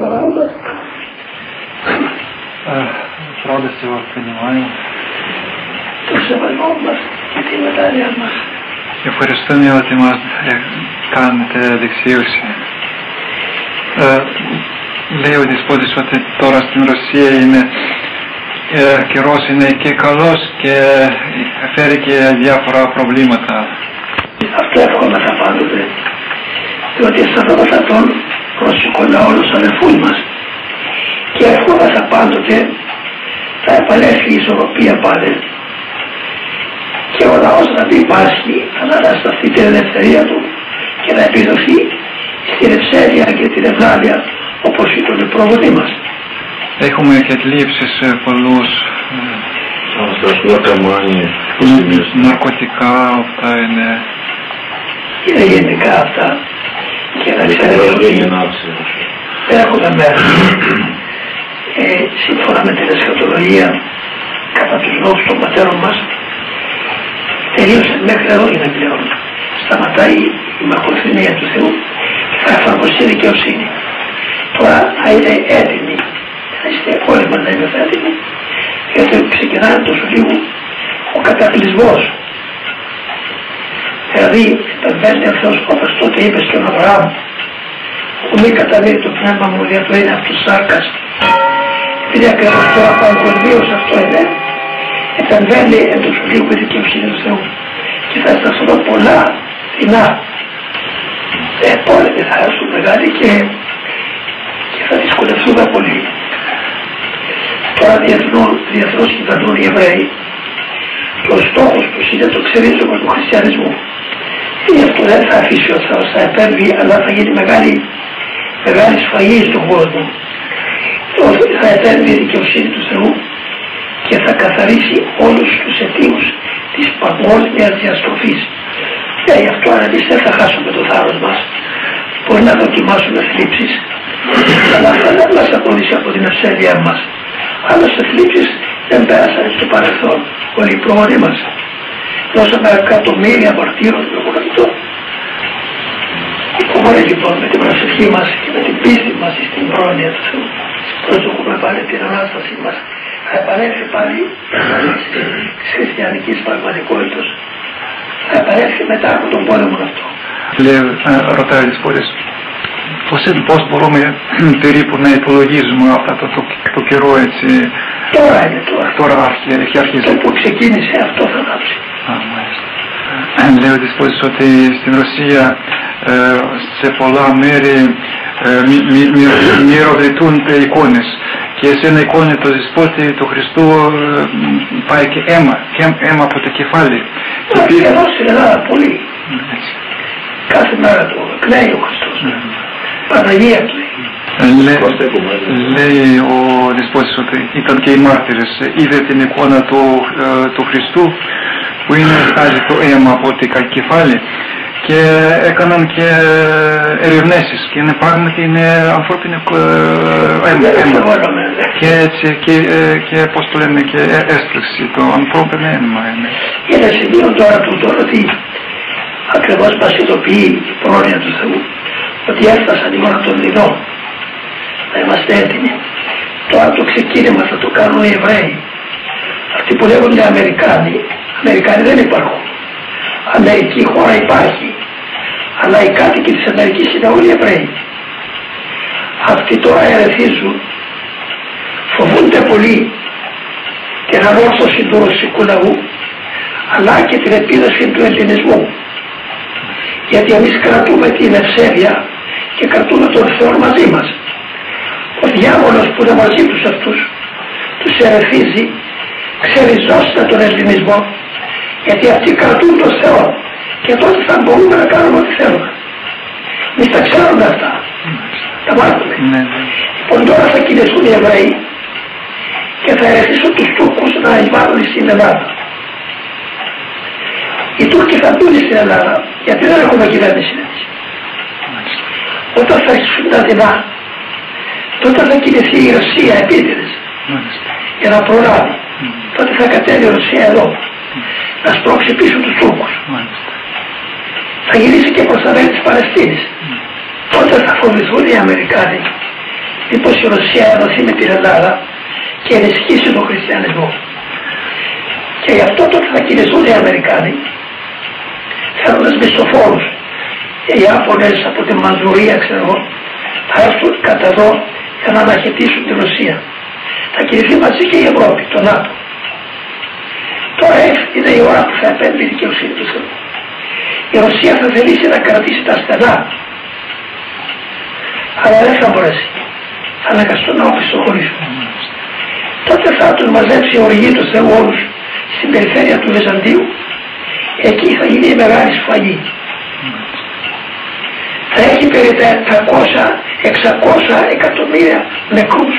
παράγοντας. С радостью вас принимаю. Το σεβασμό μας και τη μετάλλια μας. Ευχαριστούμε ότι μας κάνετε δεξίωση. Λέει ο Δεσπότης ότι τώρα στην Ρωσία είναι καιρός είναι και καλός και φέρει και διάφορα προβλήματα. Αυτό εύχομεθα πάντοτε, διότι σε αυτό το τον Ρωσικό λαό τους αδελφούς μας και εύχομεθα πάντοτε θα επανέλθει η ισορροπία πάλι και ο λαός να μην πάσχει, θα ανασταθεί την ελευθερία του και να επιδοθεί στην ευσέβεια και την ευγάλεια όπως ήταν οι προγονείς μας. Έχουμε και θλίψεις πολλούς, ναρκωτικά, αυτά είναι. Είναι γενικά αυτά και να ξέρετε ότι δεν έχουμε μέρα. Σύμφωνα με την εσχατολογία κατά τους λόγους των πατέρων μας τελείωσε μέχρι εδώ είναι πλέον. Σταματάει η μακροθυμία του Θεού και θα εφαρμοστεί η δικαιοσύνη. Τώρα θα είναι έτοιμοι, θα είστε όλοι μας να είμαστε έτοιμοι, γιατί ξεκινάει τόσο λίγο ο κατακλυσμός. Δηλαδή επεμβαίνει ο Θεός όπως τότε είπε στον Αβραάμ, που μη καταβεί το πνεύμα μου για το είναι αυτός σάρκας. Επειδή ακριβώς τώρα παγκοσμίως αυτό είναι, επεμβαίνει εν τόσο λίγο η δικαιοσύνη του Θεού και θα σταθούν πολλά δεινά. Πόλεμοι θα έρθουν μεγάλοι και θα δυσκολευτούμε πολύ. Τώρα διεθνώς κοιτανούν οι Εβραίοι και ο στόχος τους είναι το ξερίζωμα του χριστιανισμού. Γι' αυτό δεν θα αφήσει ο Θεός, θα επέμβει, αλλά θα γίνει μεγάλη σφαγή στον κόσμο. Θα επέμβει η δικαιοσύνη του Θεού και θα καθαρίσει όλους τους αιτίους της παγκόσμιας διαστροφής. Και γι' αυτό αν εμείς δεν θα χάσουμε το θάρρος μας, μπορεί να δοκιμάσουμε θλίψεις, αλλά θα δεν μας αποδείξει από την ευσέβεια μας. Άλλωστε θλίψεις δεν πέρασαν στο παρελθόν όλοι οι προγονείς μας. Δώσαμε εκατομμύρια μαρτύρων προγονητών. Όλοι λοιπόν με την προσευχή μας και με την πίστη μας στην πρόνοια του Θεού προσδοκούμε πάλι την Ανάσταση μας. Θα επανέλθει πάλι της χριστιανικής πραγματικότητας. Θα επανέλθει μετά από τον πόλεμο αυτό. Ρωτάει ο Δεσπότης, πώς μπορούμε περίπου να υπολογίζουμε αυτό το καιρό έτσι. Τώρα είναι Τώρα έχει αρχίσει. Το που ξεκίνησε αυτό θα ανάψει. Λέει ο Δεσπότης ότι στην Ρωσία σε πολλά μέρη μυροβλητούνται εικόνες και σε ένα εικόνη του Δεσπότη του Χριστού πάει και αίμα από το κεφάλι. Και εδώ στην Ελλάδα πολύ. Κάθε μέρα του κλαίει ο Χριστός. Παναγία κλαίει. Λέει ο Δεσπότης ότι ήταν και οι μάρτυρες, είδε την εικόνα του Χριστού που είναι βγάζει το αίμα από το κεφάλι και έκαναν και ερευνήσεις και είναι πράγματι είναι ανθρώπινο αίμα και έτσι και πώς το λένε και έστρεξη το ανθρώπινο αίμα είναι. Είναι σημείο τώρα ότι ακριβώς μας ειδοποιεί η πρόνοια του Θεού ότι έφτασαν η ώρα των δεινών. Να είμαστε έτοιμοι. Τώρα το ξεκίνημα θα το κάνουν οι Εβραίοι. Αυτοί που λέγονται Αμερικάνοι δεν υπάρχουν. Αμερική χώρα υπάρχει. Αλλά οι κάτοικοι της Αμερικής είναι όλοι Εβραίοι. Αυτοί τώρα ερεθίζουν, φοβούνται πολύ την ανόρθωση του ρωσικού λαού αλλά και την επίδοση του ελληνισμού. Γιατί εμείς κρατούμε την ευσέβεια και κρατούμε τον Θεό μαζί μας. Ο διάβολος που είναι μαζί τους αυτούς τους ερεθίζει, ξεριζώσει τον ελληνισμό, γιατί αυτοί κρατούν τον Θεό και τότε θα μπορούμε να κάνουμε ό,τι θέλουμε. Εμείς τα ξέρουμε αυτά, τα μάθουμε. Λοιπόν τώρα θα κινηθούν οι Εβραίοι και θα ερεθίσουν τους Τούρκους να εισβάλλουν στην Ελλάδα. Οι Τούρκοι θα μπουν στην Ελλάδα γιατί δεν έχουμε κυβέρνηση έτσι. Όταν θα αρχίσουν τα δεινά, τότε θα κινηθεί η Ρωσία επίτηδες για να προλάβει. Τότε θα κατέβει η Ρωσία εδώ να σπρώξει πίσω τους Τούρκους. Θα γυρίσει και προς τα μέρη της Παλαιστίνης. Τότε θα φοβηθούν οι Αμερικάνοι μήπως η Ρωσία ενωθεί με την Ελλάδα και ενισχύσει τον χριστιανισμό. Και γι' αυτό τότε θα κινηθούν οι Αμερικάνοι, θέλοντας μισθοφόρους. Οι Ιάπωνες από τη Μανζουρία, ξέρω εγώ, θα έρθουν κατά εδώ για να αναχαιτήσουν τη Ρωσία. Θα κινηθεί μαζί και η Ευρώπη, το ΝΑΤΟ. Τώρα είναι η ώρα που θα επέμβει η δικαιοσύνη του Θεού. Η Ρωσία θα θελήσει να κρατήσει τα στενά, αλλά δεν θα μπορέσει. Θα αναγκαστούν να οπισθοχωρήσουν. Τότε θα τους μαζέψει η οργή του Θεού όλους στην περιφέρεια του Βυζαντίου. Εκεί θα γίνει η μεγάλη σφαγή. Θα έχει περί τα 600 εκατομμύρια νεκρούς.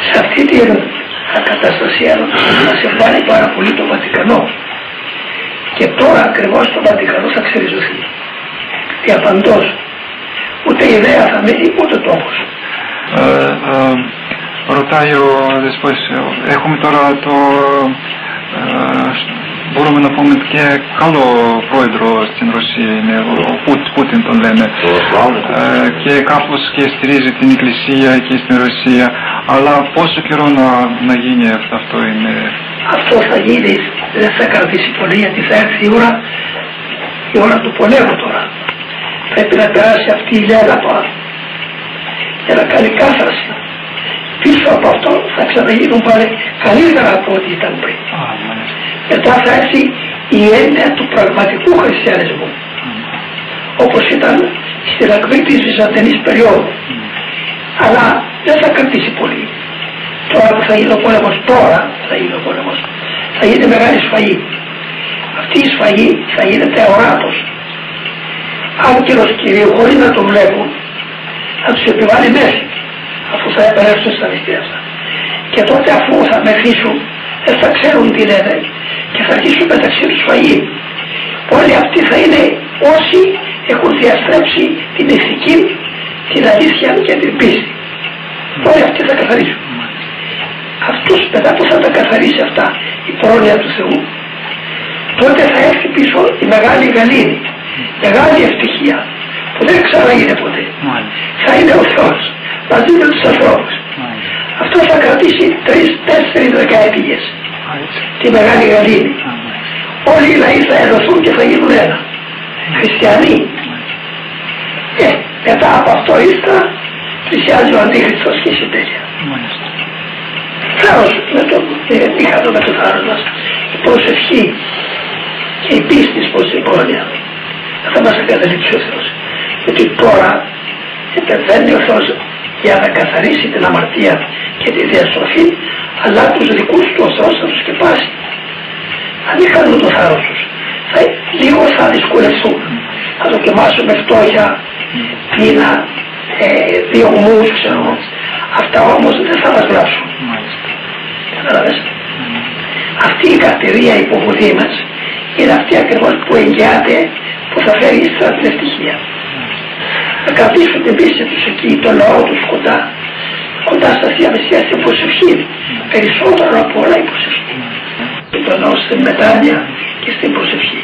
Σε αυτή την ακαταστασία θα συμβάλλει πάρα πολύ το Βατικανό. Και τώρα ακριβώς το Βατικανό θα ξεριζωθεί. Διαπαντός. Ούτε ιδέα θα μείνει, ούτε τόπος. Ρωτάει ο Δεσπόης, έχουμε τώρα το... μπορούμε να πούμε και καλό πρόεδρο στην Ρωσία, είναι ο Πούτιν τον λένε, και κάπως και στηρίζει την Εκκλησία και στην Ρωσία, αλλά πόσο καιρό να γίνει αυτό είναι? Αυτό θα γίνει, δεν θα κρατήσει πολύ, γιατί θα έρθει η ώρα του πολέμου τώρα. Πρέπει να περάσει αυτή η λέλα τώρα για να κάνει κάθαρση. Πίσω από αυτό θα ξαναγίνουν πάλι καλύτερα από ό,τι ήταν πριν. Μετά θα έρθει η έννοια του πραγματικού χριστιανισμού, όπως ήταν στην ακμή της Βυζαντινής περίοδου. Αλλά δεν θα κρατήσει πολύ. Τώρα που θα γίνει ο πόλεμος, θα γίνει μεγάλη σφαγή. Αυτή η σφαγή θα γίνεται οράτος. Άγγελος Κυρίου, χωρίς να το βλέπουν, θα τους επιβάλλει μέση, αφού θα επερεύσουν στα νηστεία αυτά. Και τότε, αφού θα μεθύσουν, δεν θα ξέρουν τι λένε και θα αρχίσουν μεταξύ τους σφαγή. Όλοι αυτοί θα είναι όσοι έχουν διαστρέψει την ηθική, την αλήθεια και την πίστη. Όλοι αυτοί θα καθαρίσουν. Αυτούς μετά που θα τα καθαρίσει αυτά η πρόνοια του Θεού, τότε θα έρθει πίσω η μεγάλη γαλήνη, μεγάλη ευτυχία που δεν ξαναγίνει ποτέ. Θα είναι ο Θεός μαζί με τους ανθρώπους. Αυτό θα κρατήσει 3-4 δεκαετίες. Τη μεγάλη γαλήνη. Όλοι οι λαοί θα ενωθούν και θα γίνουν ένα. Χριστιανοί. Μετά από αυτό ύστερα πλησιάζει ο Αντίχριστος και η συντέλεια. Θάρρος με το είχαμε με το θάρρος μας, η προσευχή και η πίστη προς την πρόνοια δεν θα μας εγκαταλείψει ο Θεός. Γιατί τώρα επεμβαίνει ο Θεός για να καθαρίσει την αμαρτία και τη διαστροφή, αλλά τους δικούς του ο Θεός θα τους σκεπάσει. Αν είχαν το θάρρος τους, λίγο θα δυσκολευτούν. Θα δοκιμάσουν με φτώχεια, πείνα, διωγμούς, ξέρω. Αυτά όμως δεν θα μας βλάψουν. Καταλαβες. Αυτή η κατηρία υποβολή μας είναι αυτή ακριβώς που εγγυάται, που θα φέρει ύστερα την ευτυχία. Να κρατήσουν την πίστη τους εκεί, το λαό τους κοντά στα Θεία Μεσσία, στην προσευχή. Περισσότερο από όλα η προσευχή. Το λαό στην μετάνοια και στην προσευχή.